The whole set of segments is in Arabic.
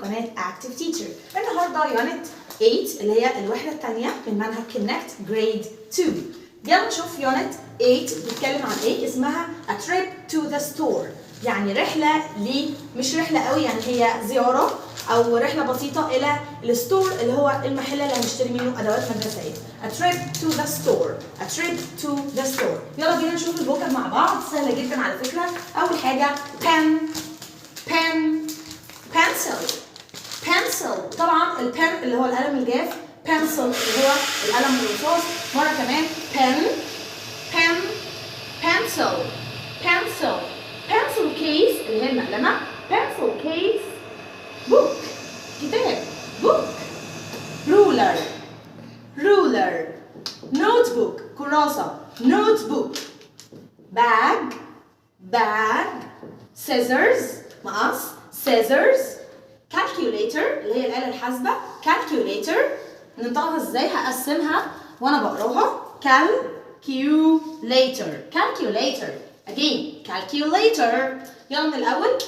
قناة Active Teacher. النهارده يونت 8 اللي هي الوحدة الثانية من منهج Connect Grade 2. يلا نشوف يونت 8 بتتكلم عن ايه. اسمها A Trip to the Store، يعني رحلة مش رحلة قوي، يعني هي زيارة أو رحلة بسيطة إلى الستور اللي هو المحل اللي هنشتري منه أدوات مدرسية. A trip to the store. A trip to the store. يلا بينا نشوف الفوكاب مع بعض، سهلة جدا على فكرة. أول حاجة pen pencil. طبعا البن اللي هو القلم الجاف، pencil اللي هو القلم الرصاص. مرة كمان pencil case اللي هي المقلمة. pencil case. book كتاب book. ruler. notebook كراسة notebook. bag. scissors مقص scissors. calculator اللي هي الآلة الحاسبة calculator. ننطقها ازاي؟ هقسمها وانا بقراها. calculator again calculator. يلا من الأول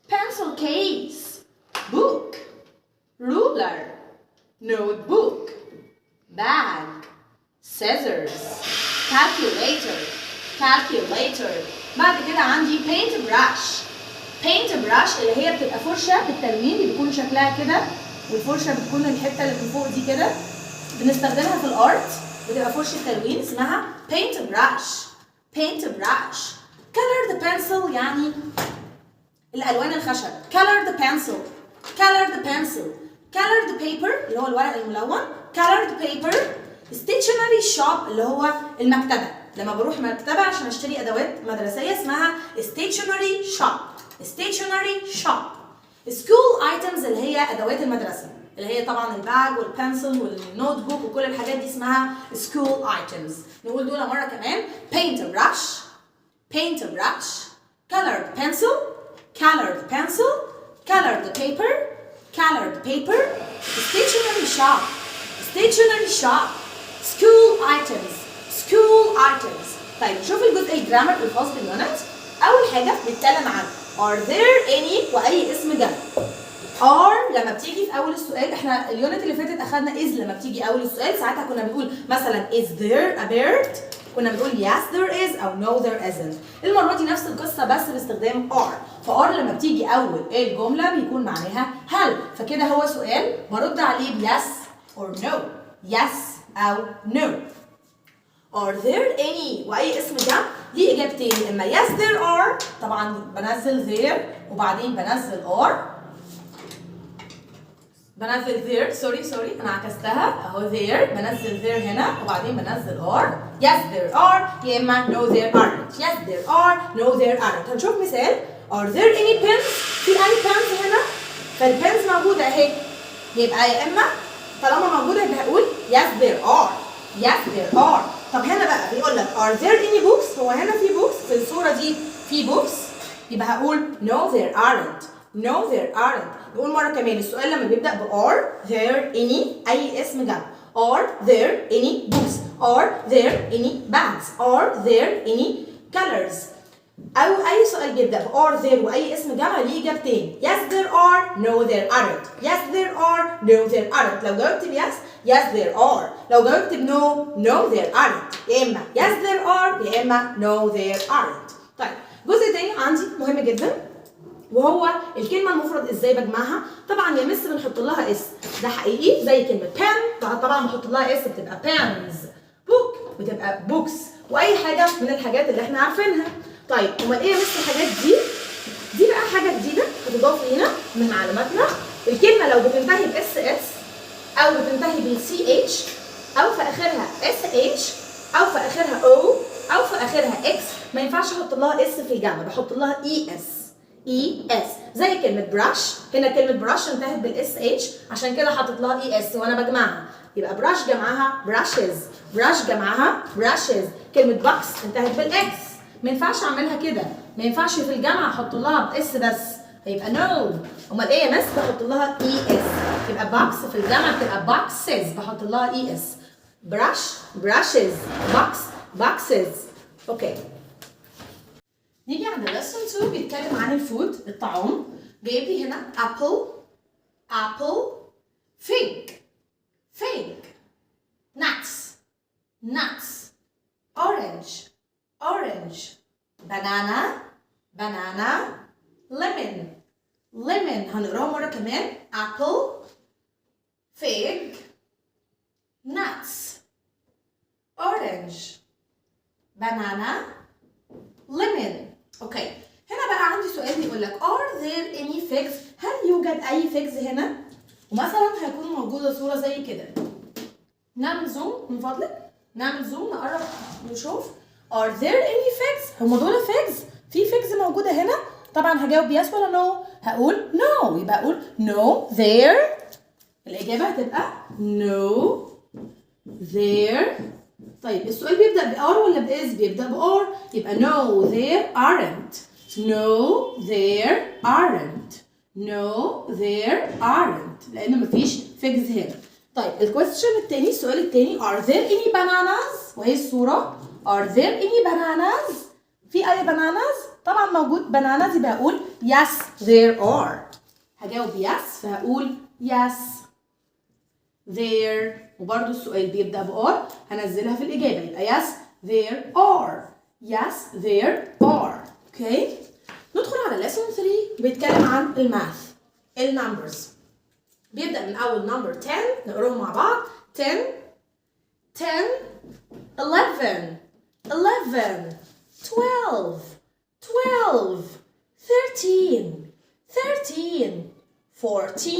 pencil case, book, ruler, notebook, bag, scissors, calculator. بعد كده عندي paint brush اللي هي بتبقى فرشة بالتلوين، دي بيكون شكلها كده، والفرشة بتكون الحتة اللي من فوق دي كده، بنستخدمها في الارت، بتبقى فرشة تلوين اسمها paint brush. colored pencil يعني الألوان الخشب. colored paper اللي هو الورق الملون. colored paper. stationery shop اللي هو المكتبة، لما بروح مكتبة عشان اشتري أدوات مدرسية اسمها stationery shop. school items اللي هي أدوات المدرسة، اللي هي طبعا الباج والبنسل والنوت بوك وكل الحاجات دي اسمها school items. نقول دول مرة كمان. paint brush, colored pencil, colored paper, stationery shop, school items. طيب نشوف الجزء الجرامر الخاص باليونت. أول حاجة بنتكلم عن are there any وأي اسم جمع. are لما بتيجي في أول السؤال، احنا اليونت اللي فاتت أخدنا is لما بتيجي أول السؤال، ساعتها كنا بنقول مثلا is there a bird؟ كنا بنقول yes there is أو no there isn't. المرة دي نفس القصة بس باستخدام are. فare لما بتيجي أول الجملة بيكون معناها هل، فكده هو سؤال برد عليه ب yes or no. yes أو no. are there any وأي اسم جمع ليه إجابتين، إما yes there are طبعا بنزل there وبعدين بنزل there. سوري أنا عكستها أهو. there بنزل there هنا وبعدين بنزل are. yes there are يا إما no there aren't. yes there are no there aren't. هنشوف مثال. are there any pens؟ في any pens هنا؟ فالبنز موجودة أهي، يبقى يا إما طالما موجودة يبقى هقول yes there are. طب هنا بقى بيقول لك are there any books؟ هو هنا في books في الصورة دي، في books، يبقى هقول no there aren't. نقول مرة كمان السؤال لما بيبدأ ب are there any أي اسم جمع. are there any books؟ are there any bags؟ are there any colors؟ أو أي سؤال بيبدأ ب are there وأي اسم جمع ليه إجابتين. yes there are no there aren't. yes there are no there aren't. لو جاوبت ب yes there are. لو جاوبت ب no there aren't. يا إما yes there are يا إما no there aren't. طيب جزء تاني عندي مهم جدا، وهو الكلمة المفرد ازاي بجمعها. طبعا يا مس بنحط لها اس، ده حقيقي زي كلمة pen طبعا بنحط لها اس بتبقى pens. book بتبقى books، واي حاجة من الحاجات اللي احنا عارفينها. طيب امال ايه يا مس الحاجات دي؟ دي بقى حاجة جديدة هتضاف لينا من معلوماتنا. الكلمة لو بتنتهي ب اس او بتنتهي بال ch او في اخرها sh او في اخرها o او في اخرها x، ما ينفعش احط لها اس في الجمع، بحط لها es. زي كلمة brush، هنا كلمة brush انتهت بالاس اتش عشان كده حطيت لها اس وانا بجمعها، يبقى brush جمعها brush جمعها brushes. كلمة box انتهت بالاكس، ما ينفعش اعملها كده، ما ينفعش في الجمع احط لها باس بس، هيبقى no. امال ايه يا مس؟ بحط لها es. يبقى box في الجمع بتبقى boxes، بحط لها es. brush brushes، box boxes. اوكي نيجي عند lesson 2 بيتكلم عن الفود الطعام. جايب لي هنا apple fig nuts orange banana lemon هنقراها مرة كمان. apple fig nuts orange banana lemon. اوكي هنا بقى عندي سؤال بيقول لك are there any figs؟ هل يوجد اي figs هنا؟ ومثلا هيكون موجودة صورة زي كده. نعمل زوم من فضلك، نعمل زوم نقرب نشوف. are there any figs؟ هما دول figs؟ في figs موجودة هنا؟ طبعا هجاوب yes ولا no؟ هقول no، يبقى اقول no there. الإجابة هتبقى no there. طيب السؤال بيبدأ بار ولا بإز؟ بيبدأ بار، يبقى no there aren't. no there aren't. no there aren't لأن مفيش figs هنا. طيب الكويستشن التاني، السؤال التاني are there any bananas؟ وهي الصورة are there any bananas؟ في أي bananas؟ طبعا موجود bananas، يبقى أقول yes there are. هجاوب yes فهقول yes there. وبرضو السؤال بيبدأ بار هنزلها في الإجابة، يبقى yes there are. yes there are. اوكي ندخل على lesson 3 بيتكلم عن الماث النمبرز. بيبدأ من أول نمبر 10 نقراهم مع بعض. 10 11 12 13 14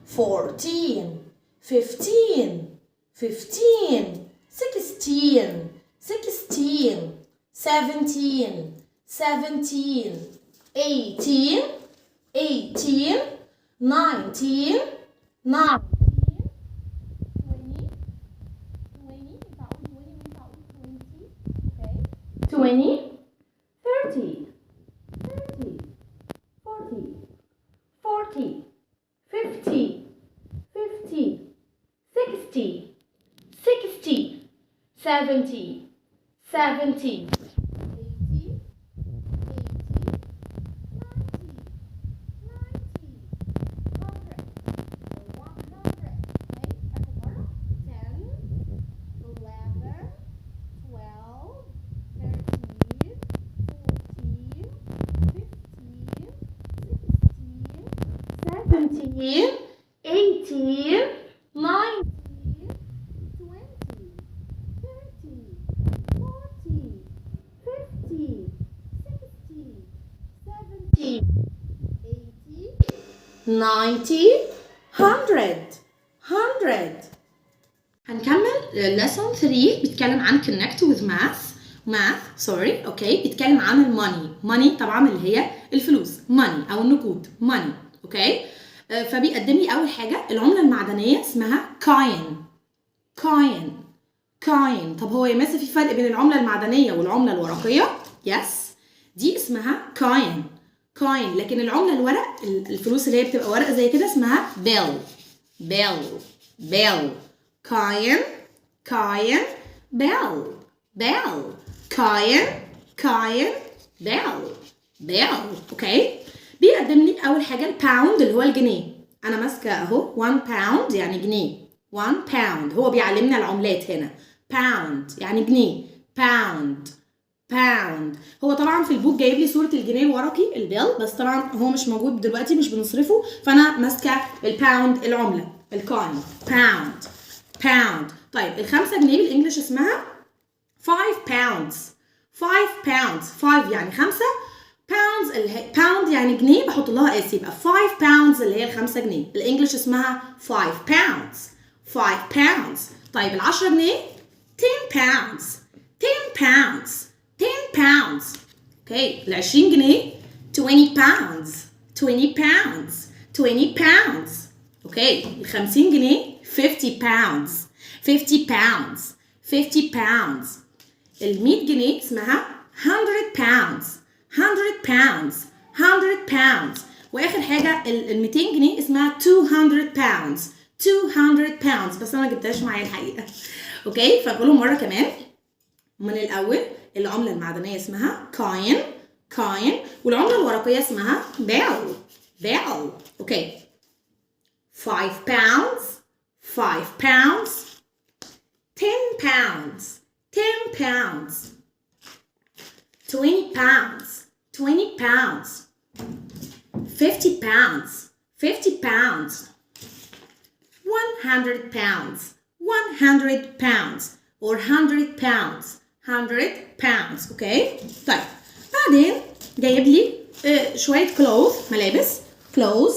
15 16 17 18 19 20 30 40 50 60 70 80 18 19 20 90 100. هنكمل lesson 3 بيتكلم عن connect with math اوكي بيتكلم عن الماني. money طبعا اللي هي الفلوس، money او النقود money. اوكي فبيقدم لي اول حاجه العمله المعدنيه اسمها coin. طب هو يا ماسة في فرق بين العمله المعدنيه والعمله الورقيه؟ يس دي اسمها coin. لكن العمله الورق الفلوس اللي هي بتبقى ورق زي كده اسمها bill. coin bill coin bill. اوكي بيقدم لي اول حاجه الباوند اللي هو الجنيه. انا ماسكه اهو 1 باوند يعني جنيه. 1 باوند هو بيعلمنا العملات هنا. باوند يعني جنيه. باوند هو طبعا في البوك جايب لي صوره الجنيه الورقي البيل، بس طبعا هو مش موجود دلوقتي مش بنصرفه، فانا ماسكه الباوند العمله الكوين. باوند. طيب ال5 جنيه بالانجلش اسمها 5 pounds. 5 يعني 5 pounds pound يعني جنيه بحط لها اس يبقى 5 pounds اللي هي ال5 جنيه بالانجلش اسمها 5 pounds. طيب ال10 جنيه 10 pounds. اوكي ال20 جنيه 20 pounds. اوكي ال50 جنيه 50 pounds. ال100 جنيه اسمها 100 pounds. واخر حاجه ال200 جنيه اسمها 200 pounds. بس انا ما جبتهاش معايا الحقيقه. اوكي فنقولهم مره كمان من الاول. العمله المعدنيه اسمها coin coin. والعملة الورقية اسمها bell. bell. Okay. 5 pounds. 5 pounds. 10 pounds. 10 pounds. 20 pounds. 20 pounds. 50 pounds. 50 pounds. 100 pounds. 100 pounds. or 100 pounds. 100 pounds. اوكي. طيب بعدين جايب لي شويه clothes ملابس clothes.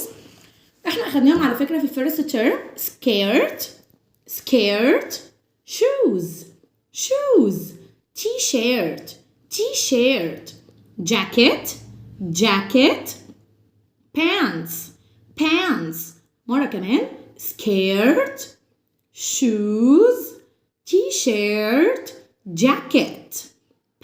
احنا اخدناهم على فكره في الفيرست تيرم. skirt skirt shoes shoes t-shirt t-shirt jacket jacket pants pants مرة كمان skirt shoes t-shirt jacket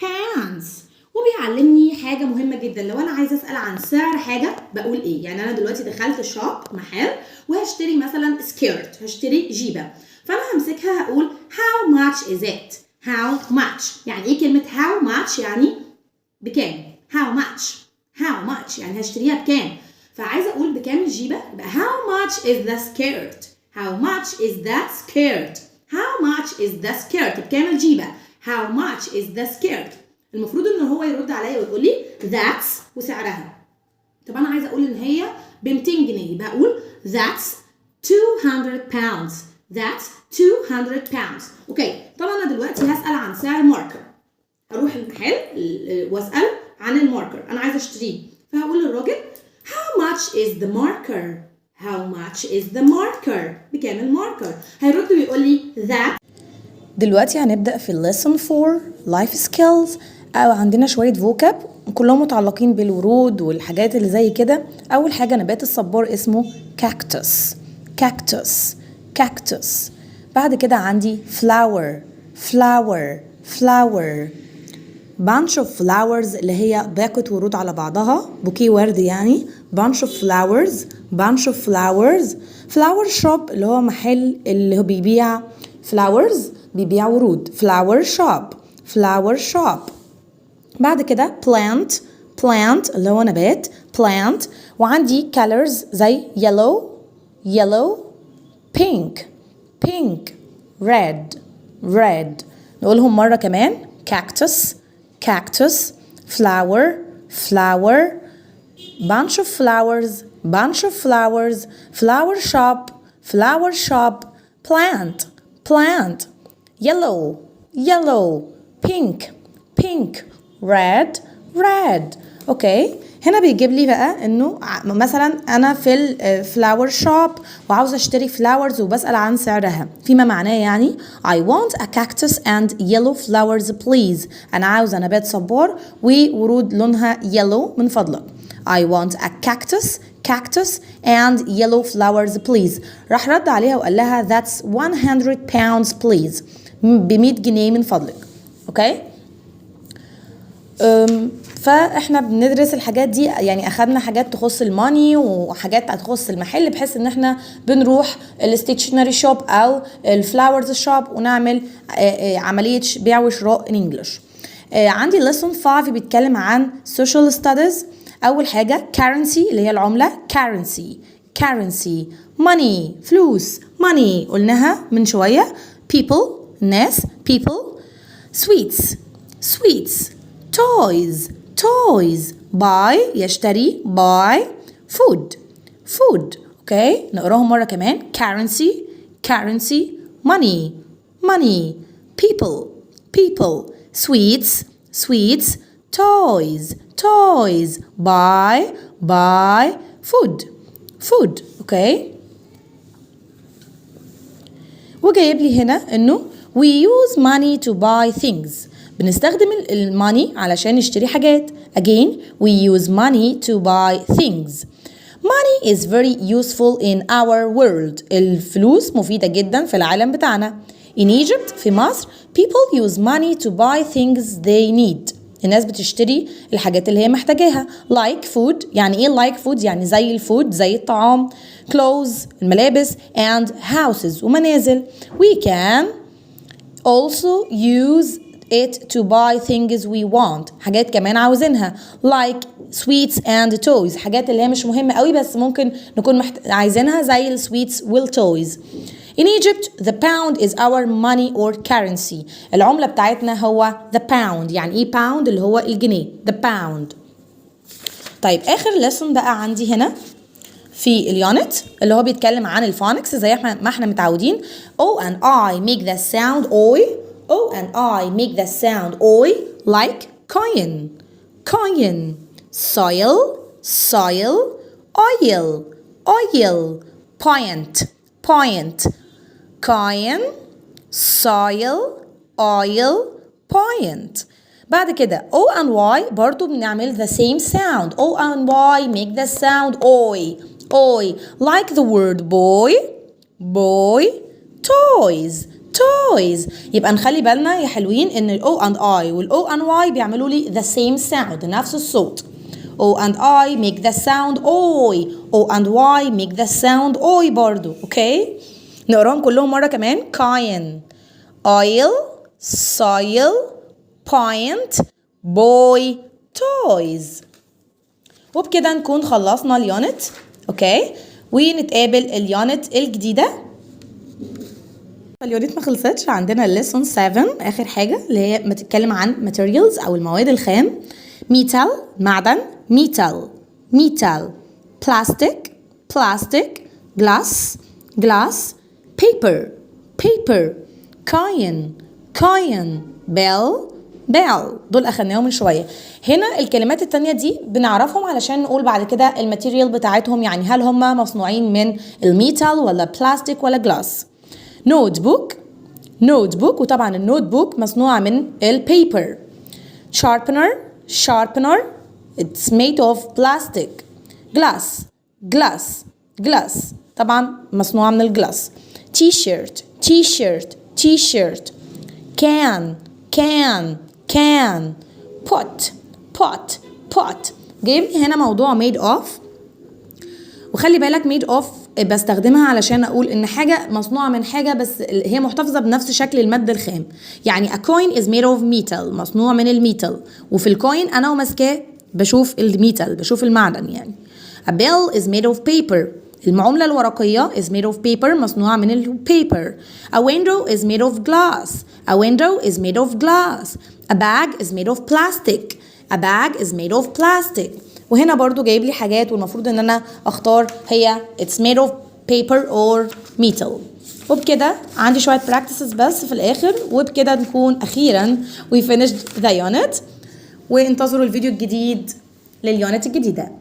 pants. وبيعلمني حاجة مهمة جدا. لو أنا عايزة أسأل عن سعر حاجة بقول إيه؟ يعني أنا دلوقتي دخلت الشوب محل وهشتري مثلا skirt هشتري جيبة فأنا همسكها هقول how much is it؟ how much يعني إيه كلمة how much؟ يعني بكام؟ how much how much يعني هشتريها بكام؟ فعايزة أقول بكام الجيبة يبقى how much is the skirt؟ how much is that skirt؟ how much is the skirt؟ بكام الجيبة؟ how much is the skirt؟ المفروض ان هو يرد عليا ويقول لي that's وسعرها. طب انا عايزه اقول ان هي ب 200 جنيه بقول that's 200 pounds. that's 200 pounds. اوكي. طبعا انا دلوقتي هسال عن سعر ماركر. اروح المحل واسال عن الماركر انا عايزه اشتريه فهقول للراجل how much is the marker؟ how much is the marker؟ بكام الماركر؟ هيرد ويقول لي that. دلوقتي هنبدأ في lesson 4 life skills. أو عندنا شوية vocab كلهم متعلقين بالورود والحاجات اللي زي كده. أول حاجة نبات الصبار اسمه cactus cactus cactus. بعد كده عندي flower flower flower bunch of flowers اللي هي باقة ورود على بعضها بوكيه ورد يعني bunch of flowers bunch of flowers. flower shop اللي هو محل اللي هو بيبيع flowers بيبيع ورود flower shop flower shop. بعد كده plant plant اللي هو نبات plant. وعندي colors زي yellow yellow pink pink red red. نقولهم مرة كمان cactus cactus flower flower bunch of flowers bunch of flowers flower shop plant plant yellow yellow pink pink red red. اوكي. هنا بيجيب لي بقى انه مثلا انا في الفلاور شوب وعاوزه اشتري فلاورز وبسال عن سعرها فيما معناه يعني I want a cactus and yellow flowers please. انا عاوزه نبات صبار وورود لونها yellow من فضلك. I want a cactus and yellow flowers please. راح رد عليها وقال لها that's 100 pounds please. ب 100 جنيه من فضلك. اوكي. فاحنا بندرس الحاجات دي يعني اخدنا حاجات تخص الماني وحاجات تخص المحل بحيث ان احنا بنروح الستيشنري شوب او الفلاورز شوب ونعمل عملية بيع وشراء in English. عندي lesson 5 بيتكلم عن social studies. اول حاجة currency اللي هي العملة currency money فلوس money قلناها من شوية people الناس people sweets toys buy يشتري buy food اوكي. نقراهم مرة كمان currency money people sweets toys buy food اوكي. وجايب لي هنا انه we use money to buy things. بنستخدم الماني علشان نشتري حاجات. Again, we use money to buy things. Money is very useful in our world. الفلوس مفيدة جدا في العالم بتاعنا. In Egypt في مصر people use money to buy things they need. الناس بتشتري الحاجات اللي هي محتاجاها. Like food يعني ايه like food؟ يعني زي الفود زي الطعام. Clothes الملابس and houses ومنازل. We can also use it to buy things we want. حاجات كمان عاوزينها like sweets and toys. حاجات اللي هي مش مهمة قوي بس ممكن نكون عايزينها زي ال sweets وال toys. In Egypt the pound is our money or currency. العملة بتاعتنا هو the pound. يعني ايه pound؟ اللي هو الجنيه. the pound. طيب آخر lesson بقى عندي هنا في اليونت اللي هو بيتكلم عن الفونكس زي ما احنا متعودين. O and I make the sound oi. O and I make the sound oi like coin. Coin. Soil. Soil. Oil. Oil. Point. Point. Coin. Soil. Oil. Point. بعد كده O and Y برضو بنعمل the same sound. O and Y make the sound oi. Oi. Like the word boy. Boy. Toys. Toys. يبقى نخلي بالنا يا حلوين ان ال O and I وال O and Y بيعملوا لي the same sound. نفس الصوت. O and I make the sound oi. O and Y make the sound oi برضو. اوكي؟ نقراهم كلهم مرة كمان. Coin. Oil. Soil. Point. Boy. Toys. وبكده نكون خلصنا اليونت. اوكي؟ ونتقابل اليونت الجديدة. اليونت ما خلصتش. عندنا lesson 7 آخر حاجة اللي هي بتتكلم عن materials أو المواد الخام. metal معدن. metal. metal. plastic. plastic. glass. glass. paper. paper. coin. coin. bell. bell. دول أخدناهم من شوية. هنا الكلمات التانية دي بنعرفهم علشان نقول بعد كده الماتيريال بتاعتهم، يعني هل هم مصنوعين من الميتال ولا بلاستيك ولا جلاس. notebook. notebook. وطبعا النوت بوك مصنوعة من البيبر. sharpener. sharpener. it's made of plastic. glass. glass. glass. طبعا مصنوعة من الجلاس. t-shirt. t-shirt. t-shirt. can. can. can. pot. pot. pot. جايب لي هنا موضوع made of، وخلي بالك made of بستخدمها علشان اقول ان حاجة مصنوعة من حاجة بس هي محتفظة بنفس شكل المادة الخام. يعني a coin is made of metal. مصنوع من الميتال. وفي الكوين انا وماسكاه بشوف الميتال، بشوف المعدن يعني. a bill is made of paper. المعاملة الورقية is made of paper. مصنوعة من البيبر. a window is made of glass. a window is made of glass. a bag is made of plastic. a bag is made of plastic. وهنا برضو جايب لي حاجات والمفروض ان انا اختار هي it's made of paper or metal. وبكده عندي شوية practices بس في الاخر، وبكده نكون اخيرا we finished the unit. وانتظروا الفيديو الجديد لليونت الجديدة.